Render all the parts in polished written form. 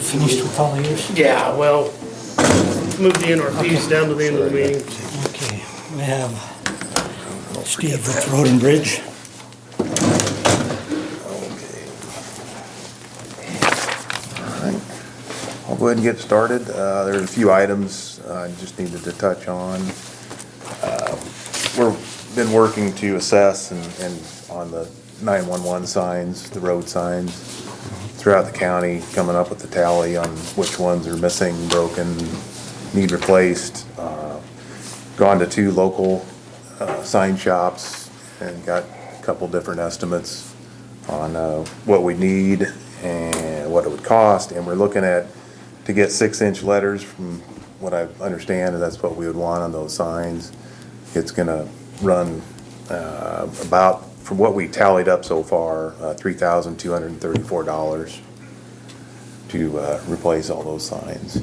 finished with all yours? Yeah, well, move the NRPs down to the end of the meeting. Okay, we have Steve with Road and Bridge. Alright, I'll go ahead and get started. There's a few items I just needed to touch on. We've been working to assess and on the 911 signs, the road signs throughout the county, coming up with the tally on which ones are missing, broken, need replaced. Gone to 2 local sign shops and got a couple different estimates on what we need and what it would cost, and we're looking at to get 6-inch letters. From what I understand, and that's what we would want on those signs. It's gonna run about, from what we tallied up so far, $3,234 to replace all those signs.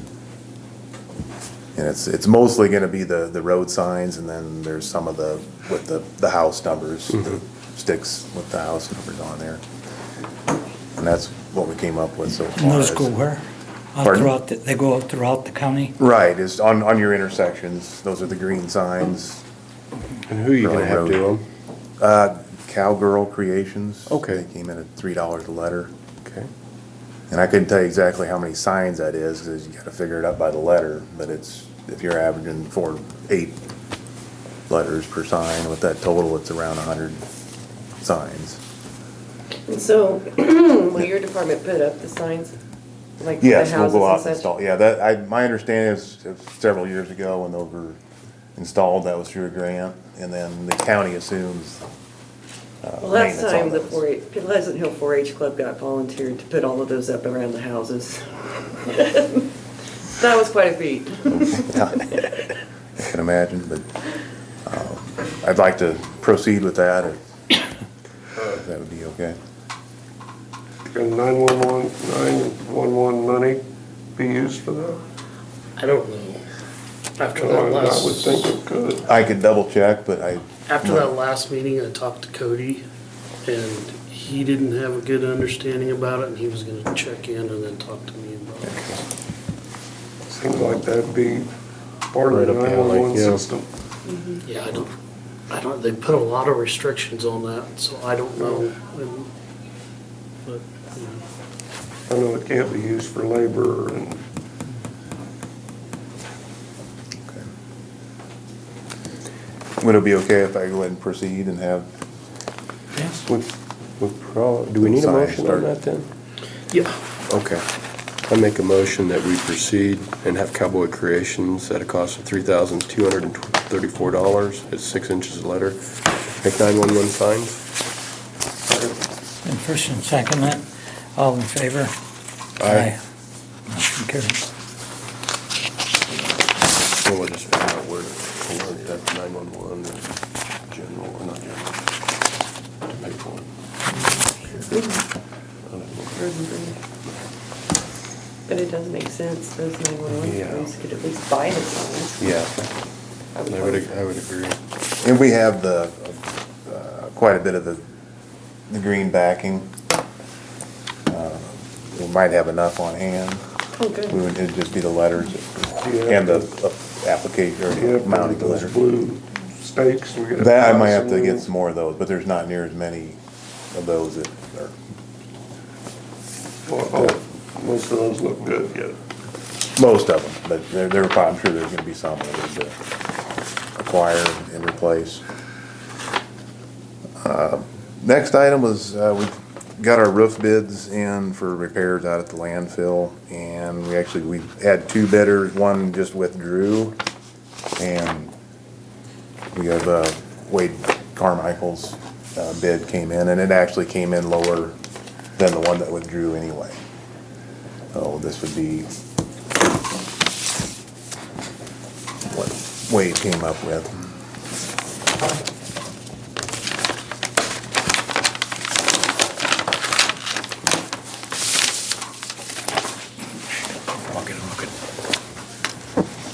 And it's mostly gonna be the road signs, and then there's some of the, with the house numbers, the sticks with the house numbers on there. And that's what we came up with so far. And those go where? Out Pardon? throughout, they go out throughout the county? Right, is on your intersections, those are the green signs. And who are you gonna have do them? Cowgirl Creations. Okay. They came in at $3 a letter. Okay. And I couldn't tell you exactly how many signs that is, because you gotta figure it out by the letter, but it's, if you're averaging 8 letters per sign, with that total, it's around 100 signs. And so, will your department put up the signs? Like the Yes, we'll go out houses and and such? install, yeah, my understanding is several years ago when those were installed, that was through a grant, and then the county assumes Well, last maintenance time on the those. 4-H, Pleasant Hill 4-H Club got volunteered to put all of those up around the houses. That was quite a feat. I can imagine, but I'd like to proceed with that, if that would be okay. Can 911 money be used for that? I don't know. After I that would last, think it could. I could double check, but after that last meeting, I talked to Cody, and he didn't have a good understanding about it, and he was gonna check in and then talk to me about it. Seems like that'd be part of Right the up the alley, 911 yeah. system. Yeah, I don't, they put a lot of restrictions on that, so I don't know. But, I know it can't be used for labor and would it be okay if I go ahead and proceed and have, Do we need a Sign motion on start. that then? yeah, okay. I make a motion that we proceed and have Cowboy Creations at a cost of $3,234 at 6 inches a letter. Make 911 signs. And first and second that, all in favor? Aye. Motion carried. Well, we'll just figure out where that's 911 or general, or not general. To pay for it. But it does make sense, those 911 Yeah. crews could at least buy the signs. Yeah, I would I would agree. And we have the, quite a bit of the green backing. We might have enough on hand. Oh, good. It'd just be the letters Yeah. and the application, or yeah, mounting the those letters. blue stakes. We gotta That, I buy might have to some. get some more of those, but there's not near as many of those that are, Well, most of those look good, yeah. most of them, but I'm sure there's gonna be some that we need to acquire and replace. Next item was, we got our roof bids in for repairs out at the landfill, and we had 2 bidders, one just withdrew, and we have, Wade Carmichael's, bid came in, and it actually came in lower than the one that withdrew anyway. So this would be what Wade came up with.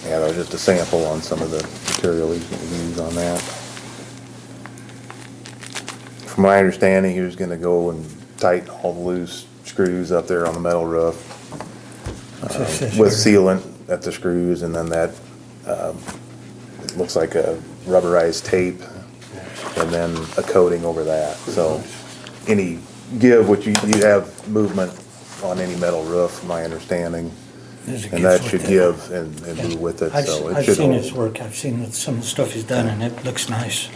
Yeah, that was just a sample on some of the material he's gonna use on that. From my understanding, he was gonna go and tighten all the loose screws up there on the metal roof. with sealant at the screws, and then that, it looks like a rubberized tape, and then a coating over that. So any give, which you have movement on any metal roof, my understanding, and that should give and move with it, so it I've should seen hold. his work, I've seen some of the stuff he's done, and it looks nice.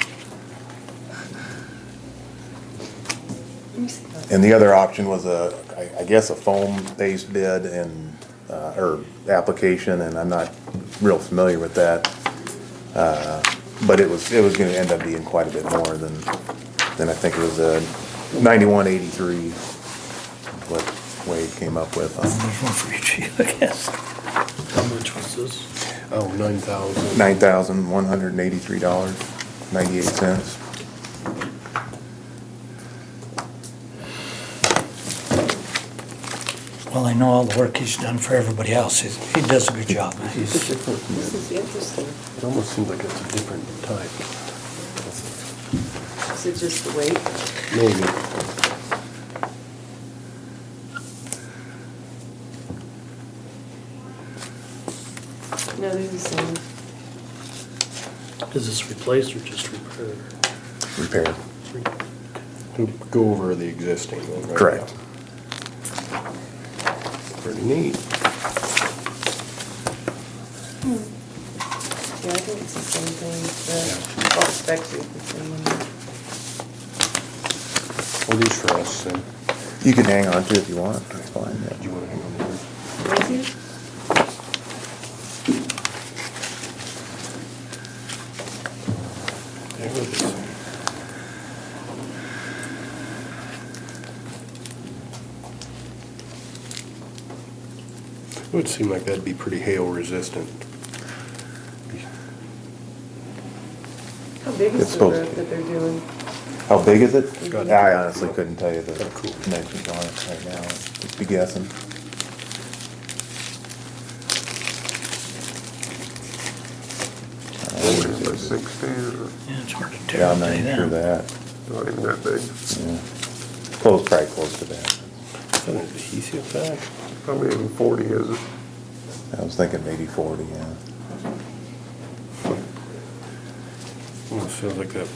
Let me see that. And the other option was I guess a foam-based bid and, or application, and I'm not real familiar with that. But it was gonna end up being quite a bit more than I think it was, 9183, what Wade came up with. There's one for each of you, I guess. How much was this? Oh, 9,000. $9,183.98. Well, I know all the work he's done for everybody else. He does a good job. This is interesting. It almost seems like it's a different type. Is it just the weight? Maybe. No, they're the same. Is this replaced or just repaired? Repaired. Go over the existing one, right? Correct. Pretty neat. Yeah, I think it's the same thing. All the specs are the same. Well, these for us, then. You can hang on to it if you want, that's fine, Do yeah. you want to hang on to yours? Thank you. Yeah, we'll just- It would seem like that'd be pretty hail resistant. How big It's is the supposed roof to. that they're doing? How big is it? Mhm. I honestly couldn't tell you the Oh, cool. dimensions on it right now, just be guessing. By 16, or Yeah, it's hard to tell. Yeah, I'm not I'll tell you even sure that. that, not even that big. yeah. Close, probably close to that. Is that an adhesive pad? Probably even 40, is it? I was thinking maybe 40, yeah. Well, it feels like that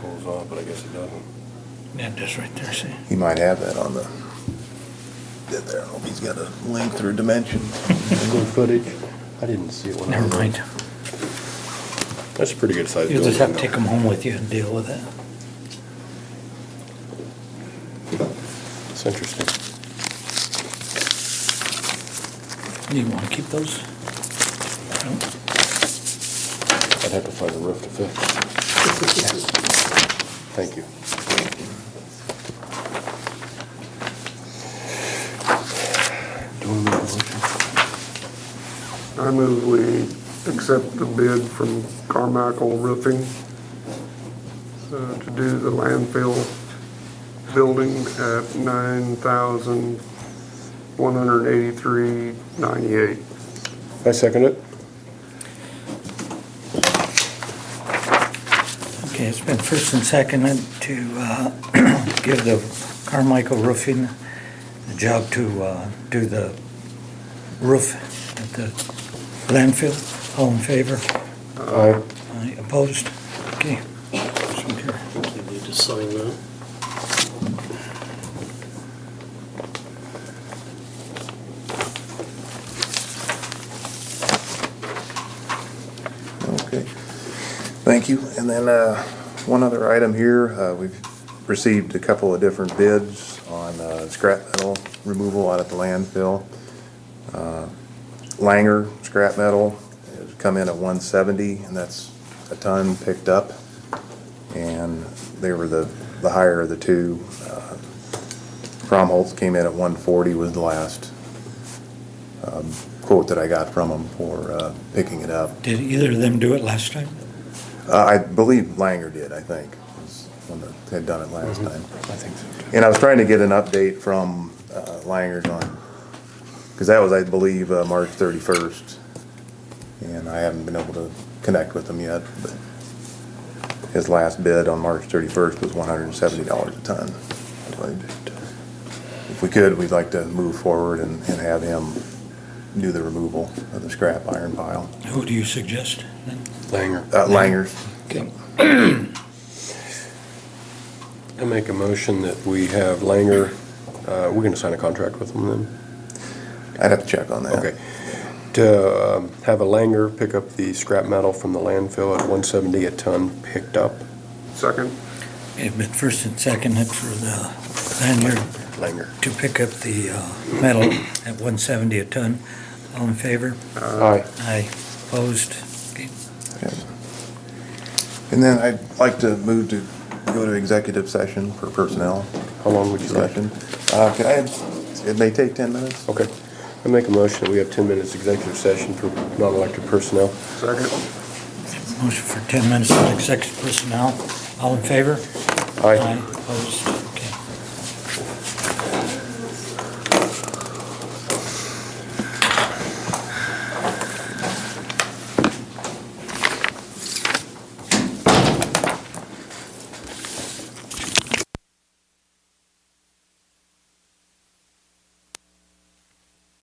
pulls off, but I guess it doesn't. Yeah, just right there, see? He might have that on the, bid there, I don't know if he's got a length or a dimension. Square footage? I didn't see it when I Never was. mind. That's a pretty good size You'll building. just have to though. take them home with you and deal with it. It's interesting. Do you want to keep those? No? I'd have to find a roof to fix. Thank you. Do you want to make a motion? I move we accept the bid from Carmichael Roofing to do the landfill building at $9,183.98. I second it. Okay, it's been first and seconded to give the Carmichael Roofing the job to do the roof at the landfill. All in favor? Aye. Aye, opposed? Okay. Motion carried. You need to sign that. Okay, thank you. And then, one other item here, we've received a couple of different bids on, scrap metal removal out at the landfill. Langer scrap metal has come in at 170, and that's a ton picked up. And they were the higher of the two. Cromholtz came in at 140 was the last, quote that I got from them for, picking it up. Did either of them do it last time? I believe Langer did, I think, was when they had done it last time. I think so too. And I was trying to get an update from Langer's on, because that was, I believe, March 31st. And I haven't been able to connect with him yet, but his last bid on March 31st was $170 a ton. So if we could, we'd like to move forward and have him do the removal of the scrap iron pile. Who do you suggest then? Langer. Langers. Okay. I make a motion that we have Langer, we're gonna sign a contract with them then? I'd have to check on that. Okay. To have a Langer pick up the scrap metal from the landfill at 170 a ton picked up. Second? Okay, but first and seconded for the lanyard Langer. to pick up the metal at 170 a ton. All in favor? Aye. Aye. Opposed? Okay. Okay. And then I'd like to move to go to executive session for personnel How long would you like? discussion. It may take 10 minutes. Okay. I make a motion that we have 10 minutes executive session for non-elected personnel. Second? Motion for 10 minutes of executive personnel. All in favor? Aye. Opposed?